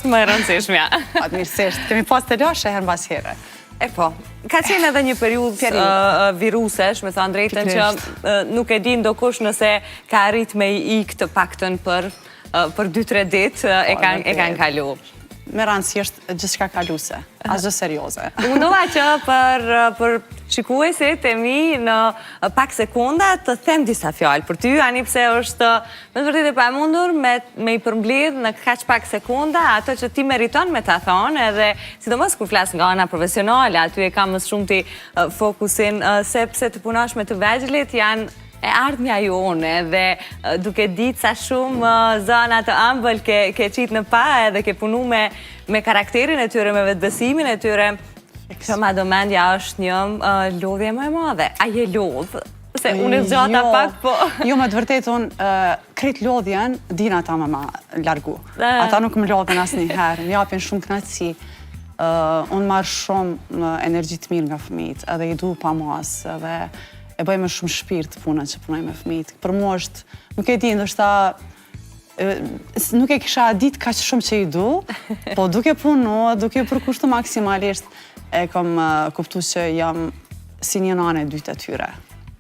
Më e rëndësishmja. Mirësisht, kemi pas të lashë herë mbas here. E po, ka qenë edhe një periudhë virusesh, me thënë drejtën që nuk e din do kush nëse ka arrit me i ikë të paktën për 2-3 ditë e kanë kalu. Me rëndësisht gjithçka kaluse, asgjë serioze. Mundova që për shikuesit e mi në pak sekonda të them disa fjalë për ty, ani pse është me të vërtetë e pamundur me i përmbledh në kaq pak sekonda ato që ti meriton me ta thonë, edhe sidomos kur flas nga ana profesionale, aty e kam më shumë ti fokusin sepse të punosh me të vegjëlit janë e ardhmja jone dhe duke ditë sa shumë zona të ëmbël ke qitë në pa edhe ke punu me karakterin e tyre, me vetëbesimin e tyre, që ma do mendja është një lodhje më e madhe. A je lodhë? Se unë e zgjata pak, po... Jo, me të vërtet, unë kretë lodhjen, dina ata me ma largu. Ata nuk më lodhen asë një herë, më japin shumë knatësi. Unë marrë shumë energji të mirë nga fëmijët, edhe i du pa mas, edhe e bëjmë shumë shpirt punën që punoj me fëmijët. Për mua është, nuk e di, ndoshta nuk e kisha ditë kaq shumë që i du, po duke punu, duke përkushtu maksimalisht, e kam kuptu që jam si një nane dytë e tyre.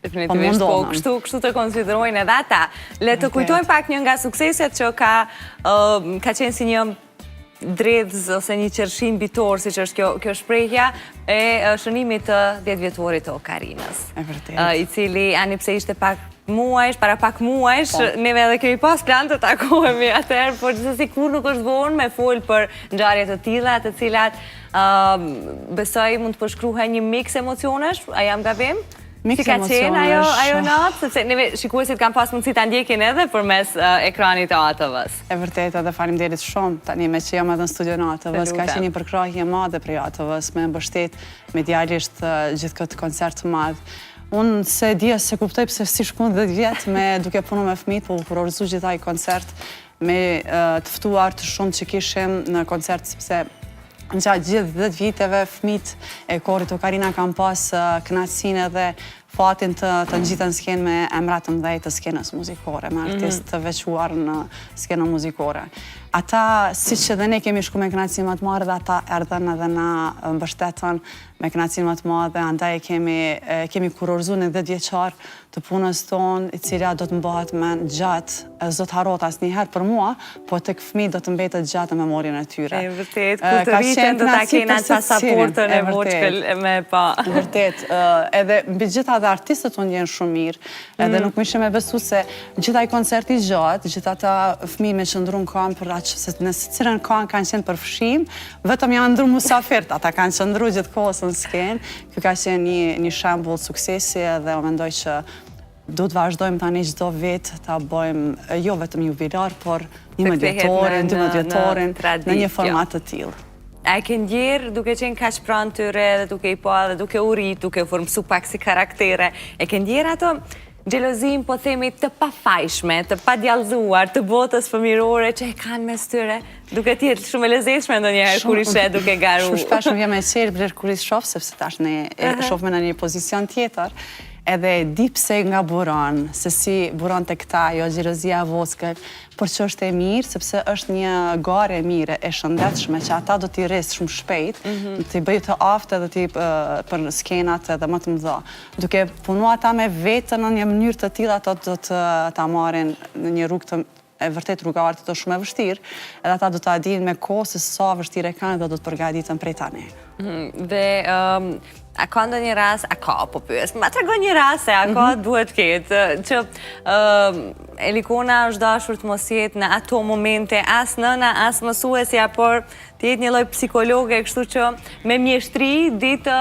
Definitivisht, po kështu të konsiderojnë edhe ata. Le të kujtojmë pak një nga sukseset që ka qenë si një dredhës ose një qërshim bitor, si që është kjo shprehja, e shënimit të 10 vjetorit të Okarinës. E vërtet. I cili, ani pse ishte pak muajsh, para pak muajsh, neve edhe kemi pas plan të takohemi atëherë, por gjithsesi kur nuk është vonë me folë për ngjarje të tilla, të cilat besoj mund të përshkruhen një miks emocionesh, a jam gabim? Si ka qenë ajo natë, sepse neve shikuesit kanë pas mundësi ta ndjekin edhe përmes ekranit të ATV-s. E vërtet, edhe faleminderit shumë, tani me që jam edhe në studio në ATV-s, ka qenë një përkrahje madhe prej ATV-s, me mbështet medialisht gjithë këtë koncert të madh. Unë se dija se kuptoj pse si shkon 10 vjetë me duke punu me fëmijët, po kurorzu gjithaj koncert me të ftuar të shumë që kishim në koncert, sepse në gjatë gjithë 10 viteve fëmijët e korit Okarina kanë pas kënaqësinë edhe fatin të ngjiten skenë me emra të mëdhej të skenës muzikore, me artistë të veçuar në skenën muzikore. Ata, si që dhe ne kemi shku me kënaqësi më të madhe, dhe ata erdhen edhe na mbështetën me kënaqësi më të madhe, andaj kemi kurorzu në 10 vjeçar të punës tonë, i cila do të mbahet me gjatë, s'do të harrohet asnjëherë për mua, po tek fëmijët do të mbetet gjatë në memorien e tyre. E vërtet, kur të rriten do ta kenë pasaportën e voçkël me pa. Vërtet, edhe mbi gjitha dhe artistët unë jenë shumë mirë, edhe nuk më ishe me besu se gjitha i koncerti gjatë, gjitha ta fëmijë me qëndru në kam për aqë, se nëse cilën kanë qenë për fshim, vetëm janë ndru musafirt, ata kanë qëndru gjithë kohës në skenë. Kjo ka qenë një shembull suksesi edhe o mendoj që du të vazhdojmë tani çdo vit ta bëjmë jo vetëm jubilar, por 11 vjetorin, 12 vjetorin në një format të tillë. A e ke ndjerë duke qenë kaq pranë tyre dhe duke i pa dhe duke u rrit, duke u formsu pak si karaktere, e ke ndjerë ato xhelozin, po themi, të pafajshme, të padjallëzuar, të botës fëmirore që e kanë mes tyre, duke tjetë shumë e lezetshme ndonjëherë kur ishe duke garu. Shumë shpesh më vjen me qejf bler kur i shoh, sepse tash ne e shohmë në një pozicion tjetër. Edhe di pse nga buron, se si buron të këta, jo xhelozia voskër, por që është e mirë, sepse është një gare e mire, e shëndetshme, që ata do t'i rrisë shumë shpejt, t'i bëjë të aftë edhe për skenat edhe më të mëdha. Duke punu ata me vetën në një mënyrë të tillë, ato do ta marrin në një rrugë të vërtet rrugartë të shumë e vështirë, edhe ata do t'a dinë me kohë se sa vështirë e kanë dhe do të përgatiten prej tani. Dhe a ka ndonjë rast, a ka po pyes, ma tregon një rast se a ka duhet ketë, që Elikona është dashur të mos jetë në ato momente as nëna, as mësuesja, por të jetë një lloj psikologe, kështu që me mjeshtri ditë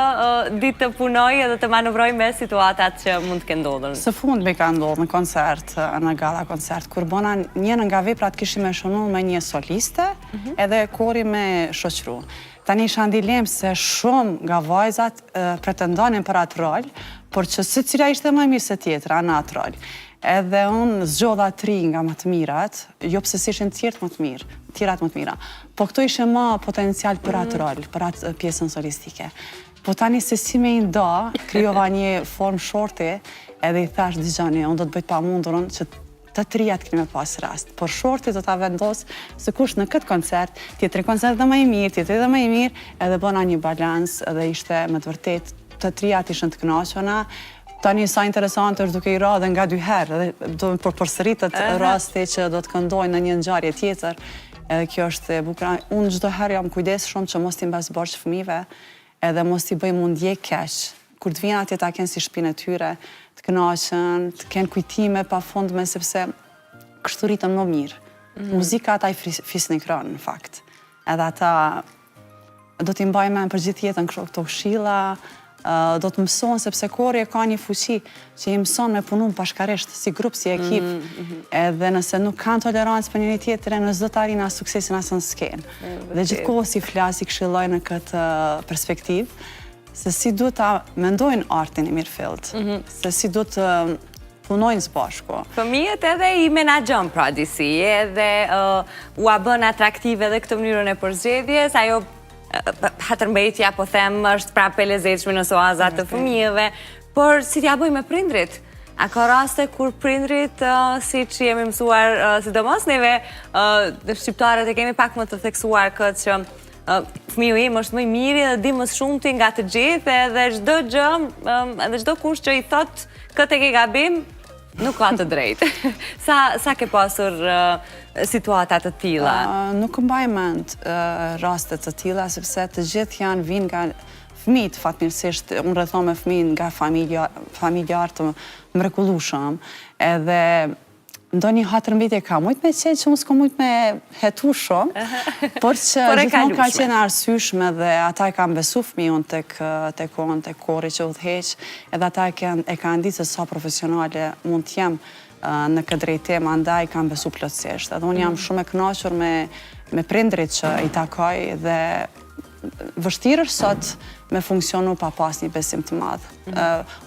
të punoj edhe të manovroj me situatat që mund të kenë ndodhur. Së fundmi ka ndodhur në koncert, në gala koncert, kur bona një nga veprat kishim e shënuar me një soliste, edhe kori me shoqëru. Tani isha ndilem se shumë nga vajzat pretendonin për atë rol, por që secila ishte më mirë se tjetra në atë rol. Edhe unë zgjodha 3 nga më të mirat, jo pse s'ishin tjerat më të mira, po këto ishe më potencial për atë rol, për atë pjesën solistike. Po tani se si me i nda, krijova një formë shorti, edhe i thash dëgjoni, unë do të bëj të pamundurën që të trijat keni me pas rast. Por shorti do ta vendos se kush në këtë koncert, tjetëri koncert dhe më i mirë, tjetëri dhe më i mirë, edhe bëna një balans edhe ishte me të vërtet të trijat ishën të kënaqura. Tani sa interesante është duke i ra dhe nga 2 herë, edhe do të përsëritet rasti që do të këndojnë në një ngjarje tjetër. Edhe kjo është e bukur. Unë çdo herë jam kujdes shumë që mos t'i mbas borxh fëmijëve, edhe mos t'i bëj mundje keq. Kur të vinë atje ta kenë si shtëpinë e tyre, të kënaqen, të kenë kujtime pafundme sepse kështu rritën më mirë. Muzika ata i fisnin krahun në fakt. Edhe ata do t'i mbajmë për gjithë jetën këto këshilla, do të mëson sepse kori e ka një fuqi që i mëson me punu bashkarisht si grup, si ekip. Edhe nëse nuk kanë tolerancë për njëri tjetrin, nëse do të arrin as suksesin as në skenë. Dhe gjithkohës i flas, i këshilloj në këtë perspektivë, se si duhet ta mendojnë artin i Mirfield, se si duhet të punojnë së bashku. Fëmijët edhe i menaxhon pra disi, edhe u a bën atraktive edhe këtë mënyrën e përzgjedhjes, ajo hatërmbetja, po them, është prapë e lezetshme në oazat të fëmijëve, por si t'ja bëjmë me prindrit? A ka raste kur prindrit, si që jemi mësuar, sidomos neve, shqiptarët e kemi pak më të theksuar këtë që fëmiu im është më i miri dhe di më shumë ti nga të gjithë, edhe çdo gjë, edhe çdo kush që i thot këtë e ke gabim, nuk ka të drejtë. Sa ke pasur situatat të tilla? Nuk mbaj mend rastet të tilla, sepse të gjithë janë vinë nga fëmijët, fatmirësisht, unë rrethon me fëmijë nga familjar të mrekullueshëm, edhe ndonjë hatërmbitje ka mujt me qenë që unë s'ko mujt me hetu shumë, por që gjithmonë ka qenë arsyeshme dhe ata e kanë besu fëmijën tek kori që udhëheq, edhe ata e kanë ditë se sa profesionale mund t'jem në këtë drejtim, andaj kanë besu plotësisht. Edhe unë jam shumë e kënaqur me prindrit që i takoj dhe vështirë është sot me funksionu pa pas një besim të madhë.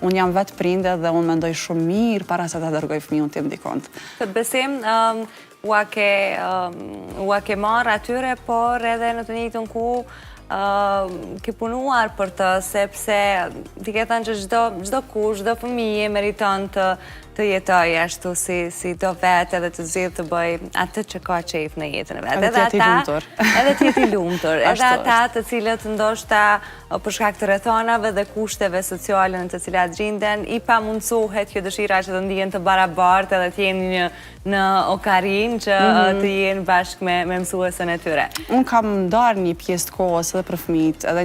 Unë jam vetë prinde dhe unë mendoj shumë mirë para se ta dërgoj fëmijën tim dikont. Këtë besim ua ke marrë atyre, por edhe në të njëjtën kohë ke punuar për të, sepse ti ke thënë që çdo kush, çdo fëmijë meriton të jetoj ashtu si do vetë edhe të zgjidhë të bëj atë që ka qejf në jetën e vetë. Edhe t'jeti lumtur. Edhe t'jeti lumtur. Edhe ata të cilët ndoshta për shkak të rrethonave dhe kushteve sociale në të cilat gjinden, i pamundsohet kjo dëshira që të ndihen të barabartë edhe të jenë në okarin që të jenë bashkë me mësuesën e tyre. Unë kam ndarë një pjesë të kohës edhe për fëmijët, edhe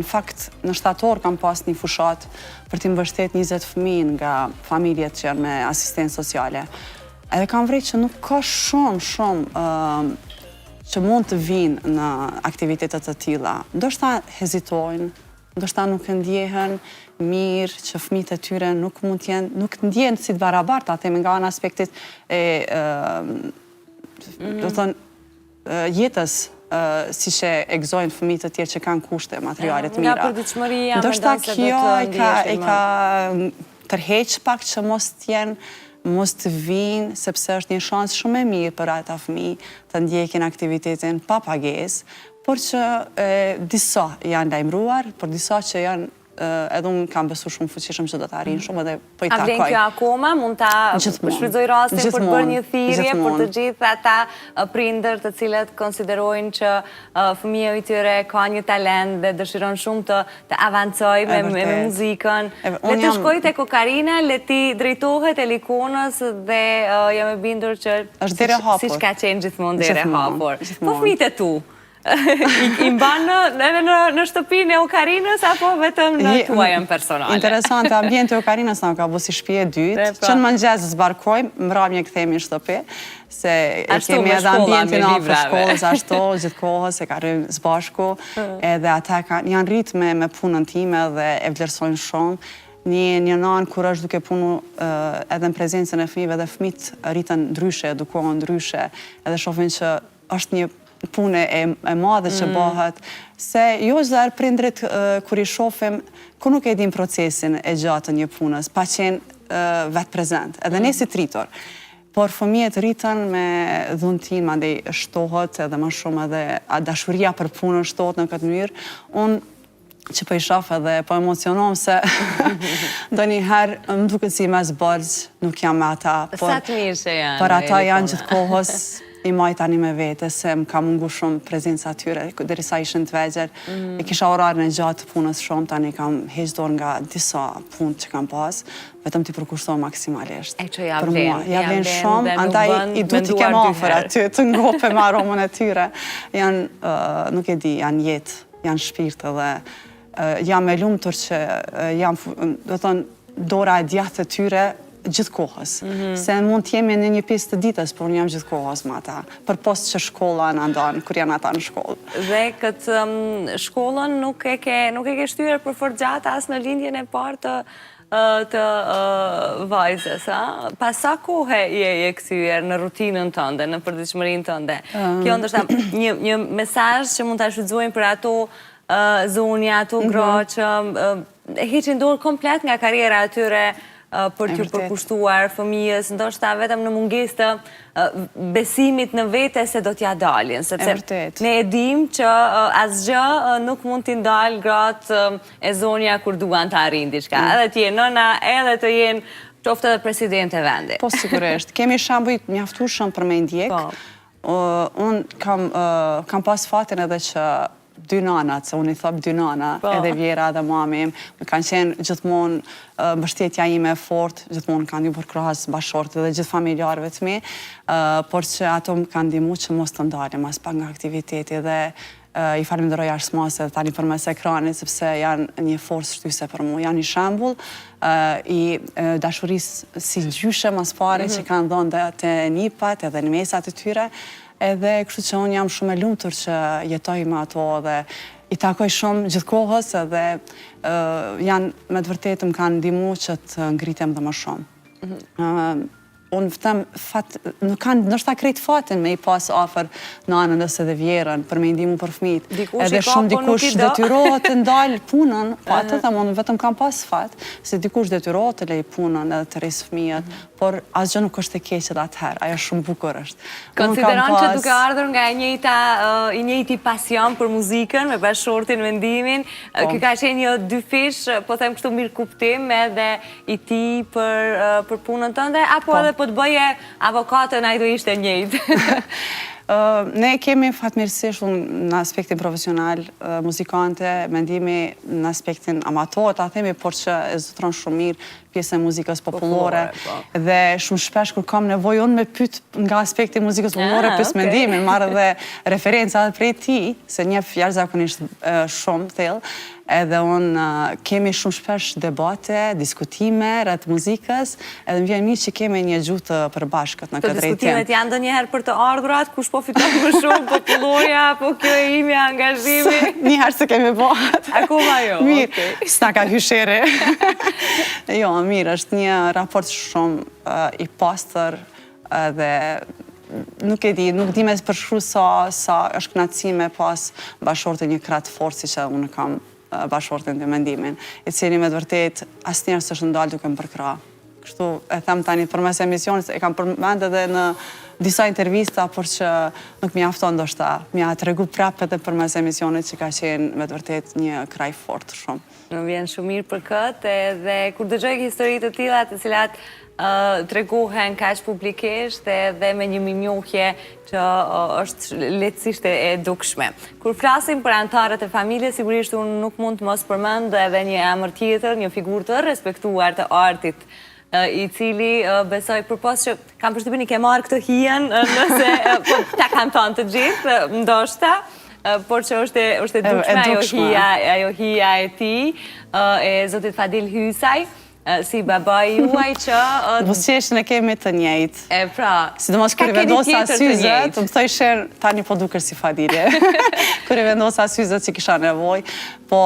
në fakt në shtator kam pas një fushat për t'i mbështet 20 fëmijë nga familjet që janë me asistencë sociale. Edhe kam vrejtë që nuk ka shumë që mund të vinë në aktivitetet të tilla. Ndoshta hezitojnë, ndoshta nuk ndjehen mirë, që fëmijët e tyre nuk ndjehen si të barabarta, themi nga anë aspektit do thënë jetës, si që e gëzojnë fëmijët të tjerë që kanë kushte materiale të mira. Nga përditshmëria, ndoshta kjo e ka tërheq pak që mos t'jenë, mos të vinë, sepse është një shansë shumë e mirë për ata fëmijë të ndjekin aktivitetin pa pagesë, por që disa janë lajmëruar, por disa që janë edhe unë kam besu shumë fuqishëm që do të arrijnë shumë edhe po i takoj. A vlen kjo akoma? Mund ta shfrytëzoj rastin për të bërë një thirrje për të gjithë ata prindër të cilët konsiderojnë që fëmia i tyre ka një talent dhe dëshiron shumë të avancojë me muzikën. Le të shkojë tek Okarina, le ti drejtohet Elikonës dhe jam e bindur që siç ka qenë gjithmonë deri hapur. Po fëmijët e tu i mbanë edhe në shtëpinë e Okarinës apo vetëm në tuajën personale? Interesante, ambienti e Okarinës na ka bu si shtëpi e dytë, që në mëngjes zbarkojmë, mbrëmje kthehemi në shtëpi, se kemi edhe ambientin afër shkollës, ashtu gjithkohës e ka rrymë së bashku, edhe ata janë rritë me punën time dhe e vlerësojnë shumë. Një nanë kur është duke punu edhe në prezencën e fëmijëve dhe fëmijët rritën ndryshe, edukohen ndryshe, edhe shohin që është një punë e madhe që bëhet, se jo çdo prindrit kur i shohim, ku nuk e dim procesin e gjatë të një punës, pa qenë vetë prezent, edhe ne si tritur. Por fëmijët rritën me dhuntin, mandej shtohet edhe më shumë edhe dashuria për punën shtohet në këtë mënyrë. Unë që po i shof edhe po emocionom se do njëherë më duket si mes bërgjë, nuk jam me ata. Sa të mirë që janë. Por ata janë gjithë kohës i maj tani me vete, se më ka mungu shumë prezenca atyre, derisa ishën të vegjër. E kisha orarën e gjatë punës shumë, tani kam heqë dorë nga disa punë që kam pas, vetëm t'i përkushtohë maksimalisht. E që ja vlen. Ja vlen shumë, andaj i du t'i kem afer aty, të ngope me aromën e tyre. Janë, nuk e di, janë jetë, janë shpirtë dhe jam e lumtur që jam, do të thonë, dora e djathtë e tyre gjithë kohës. Se mund t'jemi në një pjesë të ditës, por unë jam gjithë kohës me ata. Për post që shkolla në ndonë, kur janë ata në shkollë. Dhe këtë shkollën nuk e ke shtyre për fort gjatë as në lindjen e parë të vajzës, a? Pas sa kohë je kthyer në rutinën tënde, në përditshmërinë tënde? Kjo ndoshta një mesazh që mund ta shfrytëzojmë për ato zonja, ato gra që heqin dorë komplet nga karriera atyre për t'ju përkushtuar fëmijës, ndoshta vetëm në mungesë të besimit në vete se do t'ja dalin. Sepse ne e dim që asgjë nuk mund t'i ndalë gratë e zonja kur duan të arrin diçka. Edhe t'jenë nëna, edhe të jenë qoftë edhe president e vendit. Po, sigurisht. Kemi shembuj mjaftueshëm për me ndjek. Unë kam pas fatin edhe që dy nanat, se unë i thop dy nana, edhe Vjera dhe mami, më kanë qenë gjithmonë mbështetja ime e fort, gjithmonë kanë një përkrahas bashortë dhe gjithë familjarëve të mi, por që ato më kanë ndihmu që mos të ndalim as pak nga aktiviteti dhe i falenderoj jashtëmase tani përmes ekranit, sepse janë një forcë shtyse për mua, janë një shembull i dashurisë si gjyshe mas pare që kanë dhënë te nipat edhe në mesat e tyre. Edhe kështu që unë jam shumë e lumtur që jetoj me ato dhe i takoj shumë gjithë kohës edhe janë me të vërtetë më kanë ndihmu që të ngritem dhe më shumë. Unë vëtëm, nuk kanë nështë ta krejt fatin me i pas afer nanën ose dhe Vjerën për me ndihmu për fëmijët. Edhe shumë dikush detyrohet të ndalë punën, patët, ama unë vetëm kam pas fat, se dikush detyrohet të lej punën edhe të rrisë fëmijët, por asgjë nuk është e keqet atëherë, ajo shumë bukur është. Konsideron që duke ardhur nga i njëjti pasion për muzikën, me bashortin, mendimin, ky ka qenë një dy fish, po them kështu mirë kuptim edhe i ti për punën tënde, apo edhe po të bëje avokatën, a i do ishte njëjtë? Ne kemi fatmirësisht në aspektin profesional muzikante, mendimi në aspektin amator, ta themi, por që e zotron shumë mirë pjesën e muzikës popullore. Dhe shumë shpesh kur kam nevojë unë me pyet nga aspekti muzikës popullore pyes mendimin, marrë dhe referenca prej tij, se njeh jashtëzakonisht shumë thellë. Edhe unë kemi shumë shpesh debate, diskutime rreth muzikës, edhe më vjen mirë që kemi një gjuhë të përbashkët në këtë drejtim. Të diskutimet janë ndonjëherë për të ardhurat, kush po fiton më shumë, populloria, apo kjo e imja, angazhimi? Njëherë se kemi bëhat. Akoma jo, mirë, s'na ka hyshere. Jo, mirë, është një raport shumë i pastër dhe nuk e di, nuk di me përshkru sa është kënaqësi pas bashortë një krah të fortë si që unë kam bashortin të mendimin, i cili me të vërtet asnjëherë s'është ndalë duke më përkrah. Kështu e them tani përmes emisionit, e kam përmend edhe në disa intervista, por që nuk mjafton ndoshta. M'ja tregu prapë edhe përmes emisionit që ka qenë me të vërtet një krah i fortë shumë. Më vjen shumë mirë për këtë, dhe kur dëgjoj histori të tilla të cilat tregohen kaq publikisht dhe me një mirënjohje që është lehtësisht e dukshme. Kur flasim për anëtarët e familjes, sigurisht unë nuk mund të mos përmend edhe një emër tjetër, një figurë të respektuar të artit, i cili besoj përpos që kam përshtypjen i ke marrë këtë hijen, nëse ta kanë thënë të gjithë, ndoshta, por që është e dukshme ajo hija e tij, e zotit Fadil Hysaj, si babai juaj që... Buzëqeshën e kemi të njëjtë. E pra... Sidomos kër i vendosa syzet, më thojshen tani po duker si Fadilje. Kër i vendosa syzet që kisha nevoj, po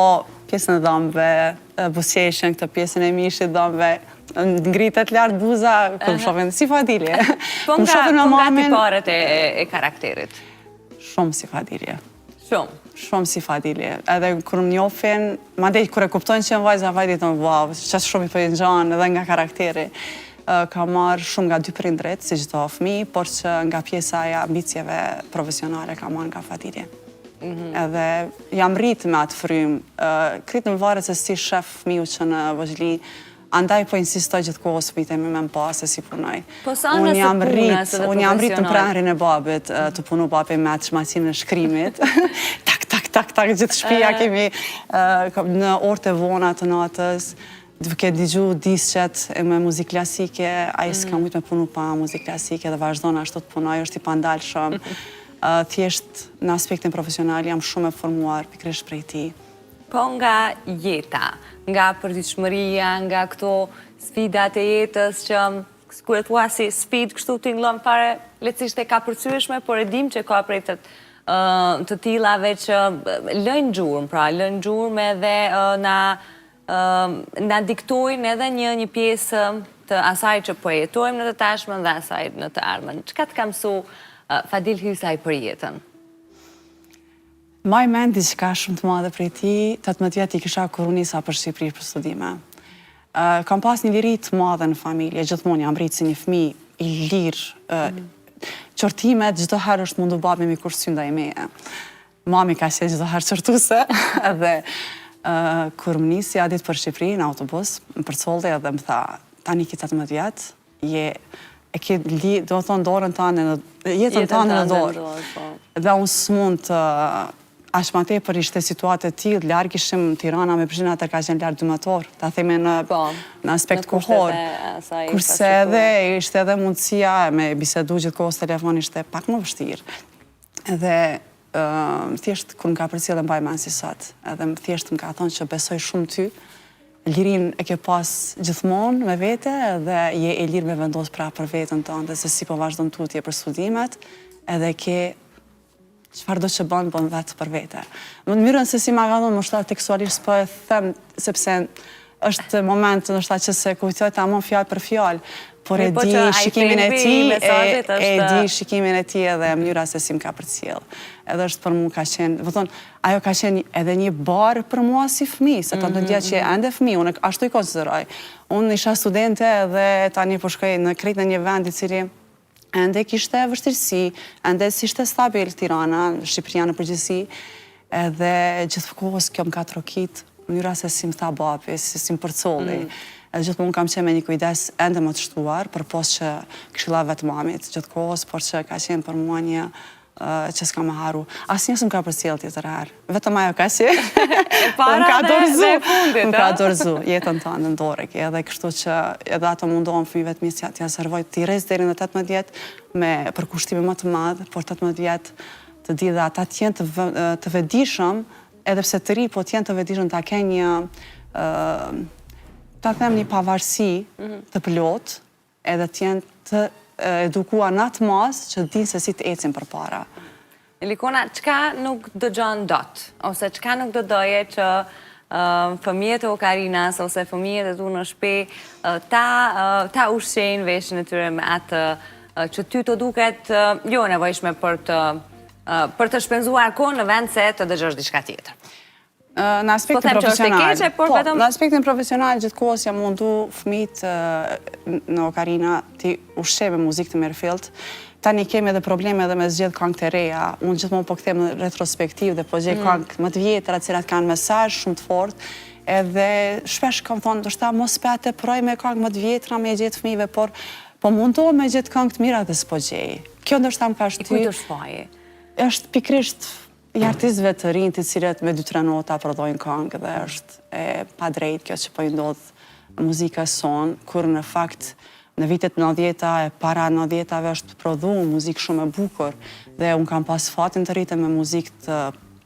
pjesën e dhëmbëve, buzëqeshën, këtë pjesën e mishit dhëmbëve, ngritet lartë buza, kër më shofin si Fadilje. Po nga tiparet e karakterit? Shumë si Fadilje. Shumë? Shumë si Fadilje. Edhe kër më njofin, madej kër e kuptojnë që në vajza Fadilje, të më wow, që shumë i përjën gjanë edhe nga karakteri, ka marrë shumë nga dy prindrit, si gjitho fëmi, por që nga pjesa e ambicjeve profesionale ka marrë nga Fadilje. Edhe jam rritë me atë frymë. Kritë në varet se si shef fëmiu që në vëzhli, andaj po insistoj gjithë kohës pitemi me më pas se si punoj. Po sa nëse punës edhe profesional? Unë jam rritë në prehrin e babit, të punu babi me atë shmaqin e shkrimit. Tak, gjithë shpia kemi në orët e vona të natës, duke digju disqet me muzik klasike, a i s'ka mujtë me punu pa muzik klasike dhe vazhdojnë ashtu të punoj, është i pandalë shumë. Thjesht në aspektin profesional jam shumë e formuar pikrish prej ti. Po nga jeta, nga përditshmëria, nga këto sfidat e jetës që kur e thua si sfid kështu t'ingllon fare lehtësisht e ka përcyeshme, por e dim që ka prej të tillave që lënë gjurmë, pra lënë gjurmë edhe na diktojnë edhe një pjesë të asaj që po jetojmë në të tashmen dhe asaj në të ardhmen. Çka të ka mësu Fadil Hyrsaj për jetën? Maj mend diçka shumë të madhe prej ti, 18 vjet i kisha kur unë nisa për Shqipëri për studime. Kam pas një liri të madhe në familje, gjithmonë jam rritë si një fëmijë i lirë. Qortimet çdo herë është mundu babi mi kur synda i meje. Mami ka qenë çdo herë qortuse edhe kur më nisi adit për Shqipëri në autobus, më përcolli edhe më tha, tani ki 18 vjet, e ki do të thonë dorën tane, jetën tane në dorë. Dhe unë s'mund të ashtë ma tepër ishte situatë e tillë, larg ishim Tirana me Prishtinë, atër ka qenë larg 2 orë, ta theme në aspekt kohor. Kurse edhe ishte edhe mundësia me bisedu gjithkohës telefon ishte pak më vështirë. Edhe thjesht kur më ka përcjellë mbaj mend si sot, edhe thjesht më ka thonë që besoj shumë ty, lirin e ke pas gjithmonë me vete dhe je e lirë me vendos pra për vetën tënde, se si po vazhdon tutje për studimet, edhe ke çfarë do që bën vetë për vete. Më të mirën se si ma ka thonë, më shtatë tekstualisht po e them, sepse është moment nështë që se kujtoj ta mon fjallë për fjallë, por e di shikimin e ti, e di shikimin e ti edhe mënyra se si më ka përcjellë. Edhe është për mu ka qenë, vëton, ajo ka qenë edhe një barë për mua si fëmi, se të ndja që ende fëmi, unë ashtu i konsideroj. Unë isha studente edhe tani po shkoj në krejt në një vend i cili ende kishte vështirësi, ende si ishte stabil Tirana, Shqipëria në përgjithësi, edhe gjithë kohës kjo më ka trokit, mënyra se si më tha babi, si më përcolli. Gjithmonë kam qenë me një kujdes ende më të shtuar, për pos që këshillave të mamit gjithë kohës, por që ka qenë për mua një që s'ka më haru. Asnjë s'm ka përcjellë tjetër herë. Vetëm ajo ka qenë. Më ka dorëzu jetën tonë në dorë, edhe kështu që edhe ato mundohen fëmijëve të mi t'ja servoj t'i rrez deri në 18 vjet me përkushtime më të madh, por 18 vjet të di dhe ata t'jenë të vetëdijshëm, edhe pse të ri, po t'jenë të vetëdijshëm, ta kenë një ta them një pavarësi të plot, edhe t'jenë të edukuar në atë mas që dinë se si të ecin për para. Elikona, qka nuk dëgjon dot? Ose qka nuk do doje që fëmijët e Okarinas ose fëmijët e tu në shpe ta ushqejnë veshin e tyre me atë që ty të duket jo nevojshme për të shpenzuar kohë në vend se të dëgjosh diçka tjetër? Në aspektin profesional, në aspektin profesional gjithkohës jam mundu fëmijët në Okarina t'i ushqej me muzikë të mirëfillt. Tani kemi edhe probleme edhe me zgjedh këngë të reja. Unë gjithmonë po kthejmë në retrospektiv dhe po gjej këngë më të vjetra, cilat kanë mesazh shumë të fortë. Edhe shpesh kam thonë, ndoshta mos pe atë proj me këngë më të vjetra me gjetë fëmijëve, por po mundohem me gjetë këngë të mira dhe s'po gjej. Kjo ndoshta më ka shtyr. I kujt është faji? Është pikrisht i artistëve të rinj të cilët me 2-3 nota prodhojnë këngë dhe është e padrejtë kjo që po i ndodh muzika son, kur në fakt në vitet 90-ta e para 90-tave është prodhuar muzikë shumë e bukur dhe unë kam pas fatin të rritem me muzikë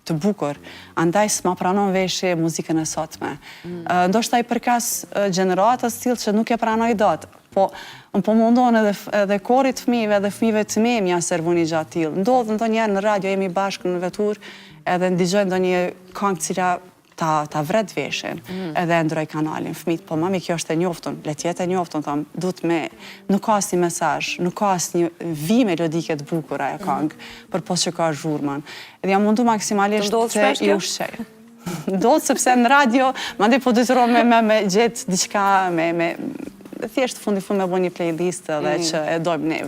të bukur, andaj s'ma pranon veshje muzikën e sotme. Ndoshta i përkas gjeneratës tillë që nuk e pranoj dot, po unë po mundohen edhe korit fëmijëve dhe fëmijëve të mi ja servoni gjatë tillë. Ndodh ndonjëherë në radio jemi bashkë në vetur edhe ndigjoj ndonjë këngë cila ta vret veshin, edhe ndroj kanalin. Fëmijët, po mami, kjo është e njoftun, le t'jetë e njoftun, tham, duhet me, nuk ka asnjë mesazh, nuk ka asnjë vi melodike të bukur ajo këngë, përpos që ka zhurmën. Edhe jam mundu maksimalisht të i ushqej. Ndodh sepse në radio, mandej po detyrohem me gjetë diçka, thjesht fundi me bo një playlist edhe që e dojmë ne.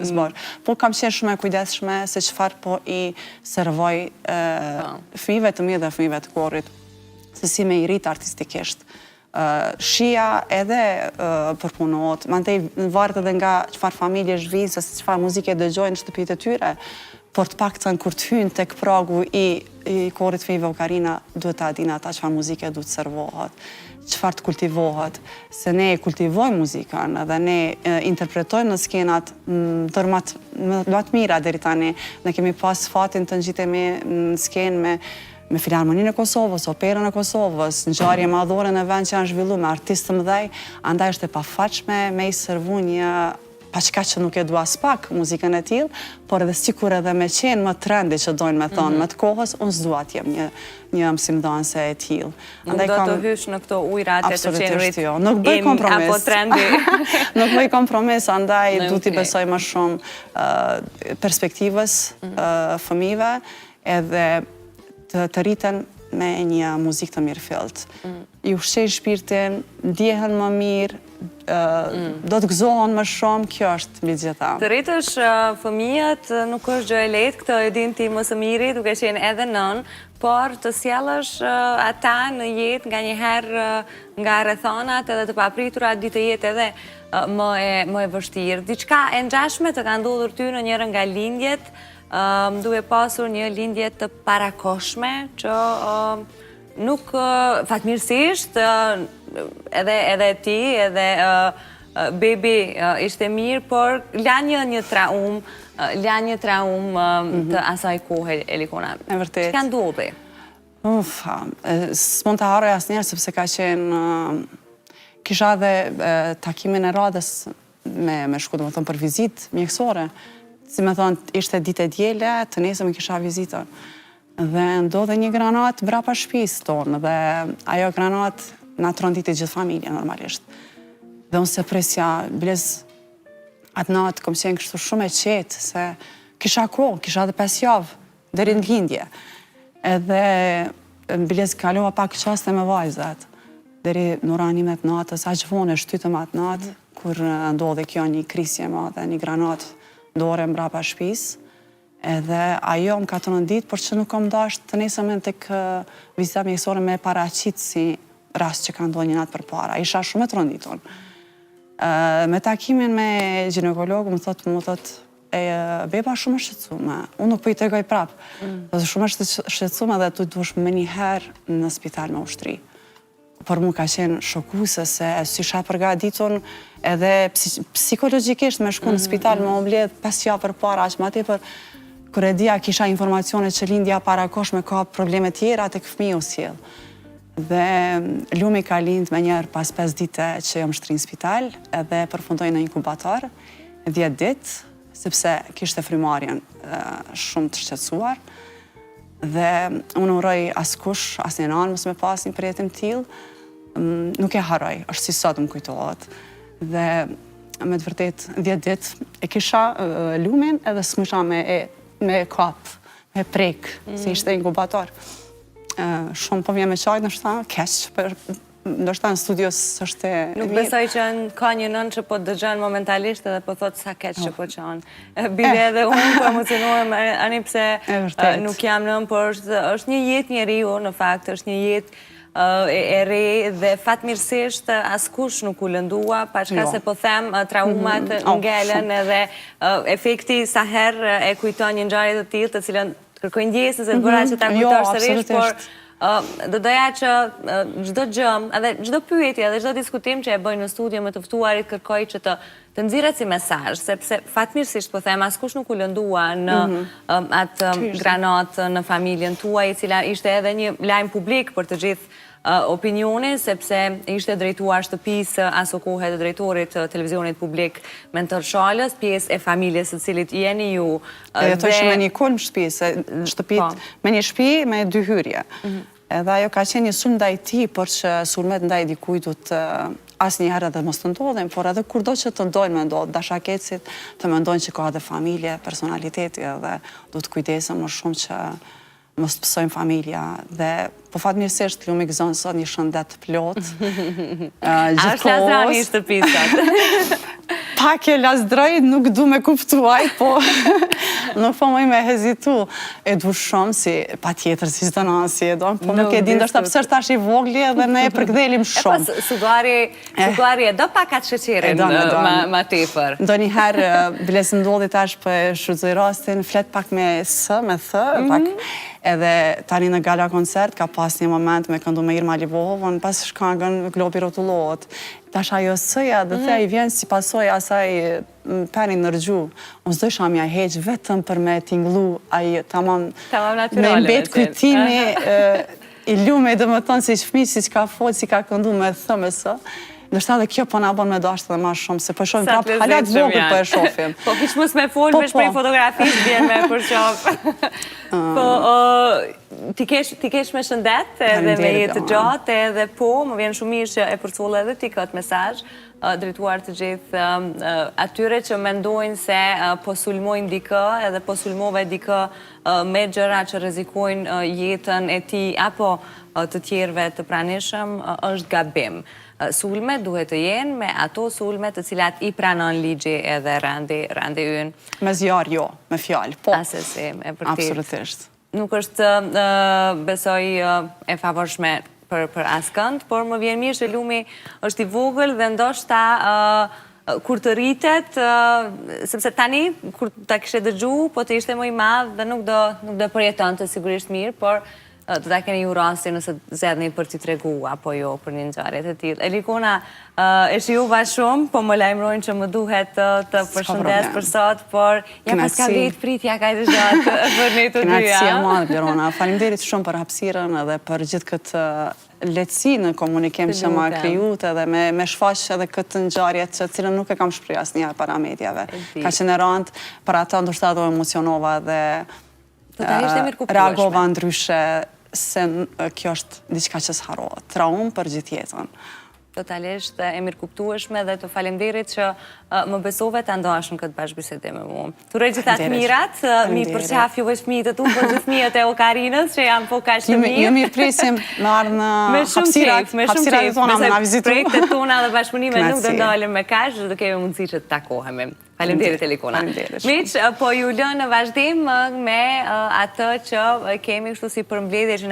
zborë. Po kam qenë shumë e kujdesshme se çfarë po i servoj fëmijëve të mi dhe fëmijëve të korit, se si me i rritë artistikisht. Shia edhe përpunohet, mantej varet edhe nga çfarë familje zhvinë, se çfarë muzike dëgjojnë në shtëpitë e tyre, por të paktën kur të hynë tek pragu i korit fëmijëve Okarina, duhet ta dinë ata çfarë muzike duhet servohet, çfarë të kultivohet, se ne kultivojmë muzikën dhe ne interpretojmë në skenat më të mira deri tani. Ne kemi pas fatin të ngjitemi në skenë me Filharmoninë e Kosovës, Operën e Kosovës, ngjarje madhore në vend që janë zhvilluar me artistë të mëdhej, andaj është e pafaqshme me i servu një paçka që nuk e dua as pak muzikën e tillë, por edhe sikur edhe me qenë më trendi që dojnë me thonë më të kohës, unë s'dua të jem një mësimdhënëse e tillë. Nuk do të hysh në këto ujrate të qenurit nuk bëj kompromis. Apo trendi. Nuk bëj kompromis, andaj du t'i besoj më shumë perspektivës fëmijëve edhe të rriten me një muzikë të mirë fillt. I ushqej shpirtin, ndjehen më mirë, do të gëzohen më shumë, kjo është mbi gjitha. Të rritësh fëmijët nuk është gjë e lehtë, këtë e din ti më së miri, duke qenë edhe nën, por të sjellësh ata në jetë nganjëherë nga rrethonat edhe të papriturat ditë të jetë edhe më e vështirë. Diçka e ngjashme të ka ndodhur ty në njërin nga lindjet, duke pasur një lindje të parakoshme që nuk fatmirësisht edhe ti edhe bebi ishte mirë, por la një traum të asaj kohe, Elikona. E vërtet. Çka ndodhi? S'mund të harroj asnjëherë sepse ka qenë kisha dhe takimin e radhës me shku, domethënë për vizitë mjekësore. Si me thonë, ishte ditë e diele, të nesër më kisha vizitën. Dhe ndodhe një granat brapa shtëpisë tonë, dhe ajo granat na tronditi gjithë familja normalisht. Dhe unë se presja, bilez atë natë kom qenë kështu shumë e qetë, se kisha kohë, kisha dhe 5 javë, deri në lindje. Edhe bilez kalova pak qaste me vajzat, deri në oranimet natës, aq vonë shtytëm atë natë, kur ndodhe kjo një krisje madhe, një granat dore mbrapa shtëpisë. Edhe ajo më ka të rëndit, por që nuk kom dasht të nesërmen tek vizita mjekësore me paraqit si rast që ka ndodhur një natë përpara. Isha shumë e të rënditur. Me takimin me ginekologu më thot, beba shumë e shqetësume. Unë nuk po i tegoj prap. Shumë e shqetësume dhe tu duhesh me një herë në spital me ushtri. Por mu ka qenë shokuese se si isha përgatitur edhe psikologjikisht me shku në spital me mbledh 5 javë përpara, aq më tepër kur e dija kisha informacione që lindja parakoshme ka probleme tjera tek fëmiu sjell. Dhe Lumi ka lind me njerë pas 5 dite që jam shtri në spital, edhe përfundoj në inkubator 10 ditë, sepse kishte frymarrjen shumë të shqetësuar. Dhe unë uroj askush, asnjë anë mos me pas një përjetim tillë, nuk e harroj, është si sot më kujtohet. Dhe me të vërtet 10 ditë e kisha Lumin edhe s'mësha me kap, me prek, si ishte inkubator. Shumë po vjen me qaj, ndoshta keq, ndoshta në studios është e mirë. Nuk besoj që ka një nën që po dëgjon momentalisht edhe po thot sa keq që po qan. Bile edhe unë po emocionohem, ani pse nuk jam nën, por është një jetë njeriu, në fakt, është një jetë e re dhe fatmirësisht askush nuk u lëndua, paqka se po them traumat ngelen edhe efekti sa herë e kujton një ngjarje të tillë, të cilën kërkoj ndjesës e të bëra që ta kujtosh sërish, por do doja që çdo gjë, edhe çdo pyetje, edhe çdo diskutim që e bëj në studio me të ftuarit, kërkoj që të nxirret si mesazh, sepse fatmirësisht po them, askush nuk u lëndua në atë granat në familjen tuaj, e cila ishte edhe një lajm publik për të gjithë opinionin, sepse ishte drejtuar shtëpisë aso kohe të drejtorit të televizionit publik Mentor Shalës, pjesë e familjes së cilit jeni ju. Dhe të ishte me një kulm shtëpit, me një shtëpi me 2 hyrje. Edhe ajo ka qenë një sulm ndaj tij, por që sulmet ndaj dikujt du të asnjëherë edhe mos të ndodhin, por edhe kurdo që të ndodhin me ndodh, dashakecit të mendojnë që ka edhe familje, personaliteti, edhe du të kujdesem më shumë që mos të pësojmë familja, dhe po fatmirësisht Lumi gëzon sot një shëndet plot. A është lasrani i shtëpisat? pak e lasdroj, nuk du me kuptuaj, po nuk po mëj me hezitu. E du shumë si, pa tjetër, si të nësi e do, po nuk e din, do shta pësër tash i vogli edhe ne e përkdelim shumë. E pas, sugari e do pak atë sheqerin ma tepër. Do njëherë, biles ndodhi tash për e shrudzoj rastin, flet pak me së, me thë, pak, edhe tani në gala koncert, ka pas një moment me këndu me Irma Livohovën, pas shkangën Globi rotullohet. Tash ajo sëja dhe the i vjen si pasoj asaj penin në rgju. Unë s'doj shamja heq vetëm për me tinglu aji tamam me mbet kujtimi i lume dhe më tonë si që fmi, si që ka folë, si ka këndu me thë me së. Nështë edhe kjo po nga bon me dashtë dhe ma shumë, se po shofim prapë halat vogër po e shofim. Po kish mos me folë, me shprej fotografisht, bjen me përqop. Po, ti kesh me shëndet, edhe me jetë gjatë, edhe po, më vjen shumë mirë që e përcullë edhe ti këtë mesazh, drejtuar të gjithë atyre që mendojnë se po sulmojnë dikë, edhe po sulmove dikë me gjëra që rrezikojnë jetën e ti, apo të tjerëve të pranishëm, është gabim. Sulme duhet të jenë me ato sulme të cilat i pranon ligji edhe randi ynë. Me zjarë jo, me fjallë, po. Asesi, e vërtet. Absolutisht. Nuk është besoj e favorshme për askënd, por më vjen mirë që lumi është i vogël dhe ndoshta kur të rritet, sepse tani, kur ta kishe dëgju, po të ishte më i madh dhe nuk do përjeton të sigurisht mirë, por të ta keni ju rasti nëse zedhni për t'i tregu, apo jo, për një ngjarje të tillë. Elikona, e shijuva shumë, po më lajmërojnë që më duhet të përshëndes për sot, por ja pas ka vjet pritja ka të gjatë për ne të dyja. Kënaqësi e madhe, Blerona. Faleminderit shumë për hapësirën edhe për gjithë këtë lehtësi në komunikim që ma krijut edhe me shfaq edhe këtë ngjarjet që cilën nuk e kam shpreh asnjëherë para mediave. Ka qenë rënd, për ata ndoshta do emocionova dhe reagova ndryshe se kjo është diçka që s'harrohet, traumë për gjithë jetën. Totalisht e mirë kuptueshme dhe të falemderit që më besove të ndashën këtë bashkëbisedim me mu. Turoj gjithat mirat, mi përqaf juve shmijët të tu, për gjithë fëmijët e Okarinës, që janë po ka shtë mirë. Ju mirë presim në ardhë në hapsirat e tona më nga vizitu. Projektet tona dhe bashkëpunime nuk dhe ndalëm me kash, dhe kemi mundësi që të takohemi. Falemderit Elikona. Miq, po ju lënë në vazhdim me atë që kemi kështu si përmbledhje që na